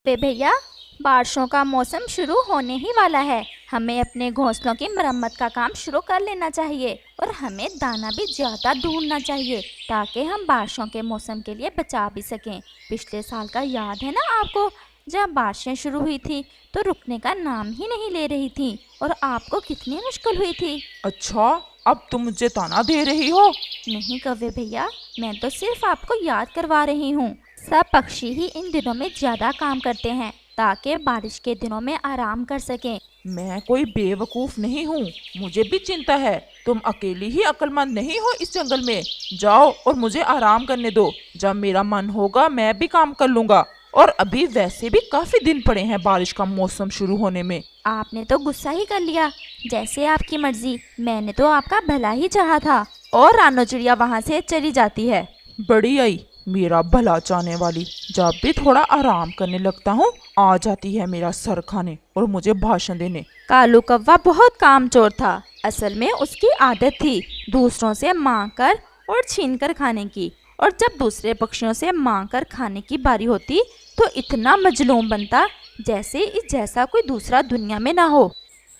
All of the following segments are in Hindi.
वे भैया, बारिशों का मौसम शुरू होने ही वाला है। हमें अपने घोंसलों की मरम्मत का काम शुरू कर लेना चाहिए और हमें दाना भी ज्यादा ढूंढना चाहिए ताकि हम बारिशों के मौसम के लिए बचा भी सकें। पिछले साल का याद है ना आपको, जब बारिशें शुरू हुई थी तो रुकने का नाम ही नहीं ले रही थी और आपको कितनी मुश्किल हुई थी। अच्छा, अब तुम मुझे ताना दे रही हो? नहीं कव्वे भैया, मैं तो सिर्फ आपको याद करवा रही हूँ। सब पक्षी ही इन दिनों में ज्यादा काम करते हैं ताकि बारिश के दिनों में आराम कर सकें। मैं कोई बेवकूफ नहीं हूँ, मुझे भी चिंता है। तुम अकेली ही अक्लमंद नहीं हो इस जंगल में। जाओ और मुझे आराम करने दो। जब मेरा मन होगा मैं भी काम कर लूंगा। और अभी वैसे भी काफी दिन पड़े हैं बारिश का मौसम शुरू होने में। आपने तो गुस्सा ही कर लिया। जैसे आपकी मर्जी, मैंने तो आपका भला ही चाहा था। और रानो चिड़िया वहाँ से चली जाती है। बड़ी आई मेरा भला चाहने वाली, जब भी थोड़ा आराम करने लगता हूँ आ जाती है मेरा सर खाने और मुझे भाषण देने। कालू कौवा बहुत कामचोर था। असल में उसकी आदत थी दूसरों से मांग कर और छीन कर खाने की। और जब दूसरे पक्षियों से मांग कर खाने की बारी होती तो इतना मजलूम बनता जैसा कोई दूसरा दुनिया में ना हो।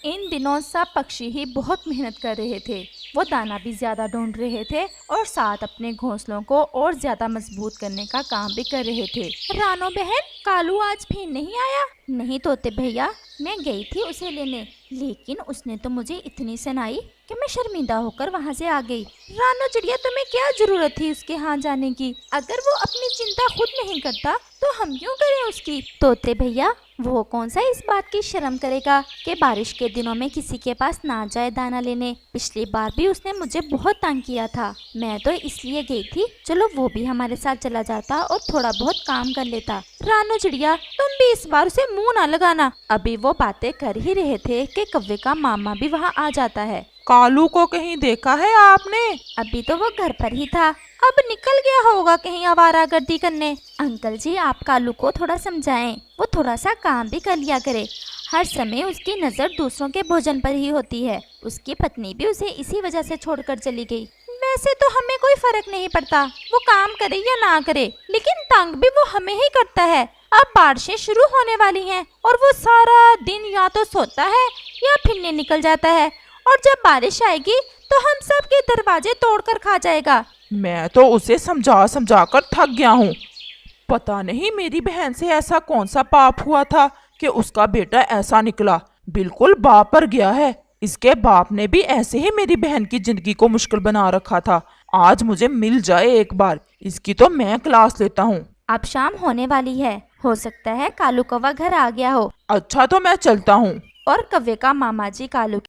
इन दिनों सब पक्षी ही बहुत मेहनत कर रहे थे। वो दाना भी ज्यादा ढूंढ रहे थे और साथ अपने घोंसलों को और ज्यादा मजबूत करने का काम भी कर रहे थे। रानो बहन, कालू आज भी नहीं आया? नहीं तोते भैया, मैं गई थी उसे लेने, लेकिन उसने तो मुझे इतनी सुनाई कि मैं शर्मिंदा होकर वहाँ से आ गई। रानो चिड़िया, तुम्हें क्या जरूरत थी उसके यहाँ जाने की? अगर वो अपनी चिंता खुद नहीं करता तो हम क्यों करें उसकी? तोते भैया, वो कौन सा इस बात की शर्म करेगा कि बारिश के दिनों में किसी के पास ना जाए दाना लेने। पिछली बार भी उसने मुझे बहुत तंग किया था। मैं तो इसलिए गई थी, चलो वो भी हमारे साथ चला जाता और थोड़ा बहुत काम कर लेता। रानो चिड़िया, तुम भी इस बार उसे मुंह ना लगाना। अभी वो बातें कर ही रहे थे कि कव्वे का मामा भी वहाँ आ जाता है। कालू को कहीं देखा है आपने? अभी तो वो घर पर ही था, अब निकल गया होगा कहीं आवारागर्दी करने। अंकल जी, आप कालू को थोड़ा समझाएं, वो थोड़ा सा काम भी कर लिया करे। हर समय उसकी नजर दूसरों के भोजन पर ही होती है। उसकी पत्नी भी उसे इसी वजह से छोड़कर चली गई। वैसे तो हमें कोई फर्क नहीं पड़ता वो काम करे या ना करे, लेकिन तंग भी वो हमें ही करता है। अब बारिशें शुरू होने वाली हैं और वो सारा दिन या तो सोता है या फिरने निकल जाता है। और जब बारिश आएगी तो हम सब के दरवाजे तोड़कर खा जाएगा। मैं तो उसे समझा समझा कर थक गया हूँ। पता नहीं मेरी बहन से ऐसा कौन सा पाप हुआ था कि उसका बेटा ऐसा निकला, बिल्कुल बाप पर गया है। इसके बाप ने भी ऐसे ही मेरी बहन की जिंदगी को मुश्किल बना रखा था। आज मुझे मिल जाए एक बार, इसकी तो मैं क्लास लेता हूँ। अब शाम होने वाली है, हो सकता है कालू कौवा घर आ गया हो। अच्छा, तो मैं चलता हूँ। और कव्वे का मामा जी कालू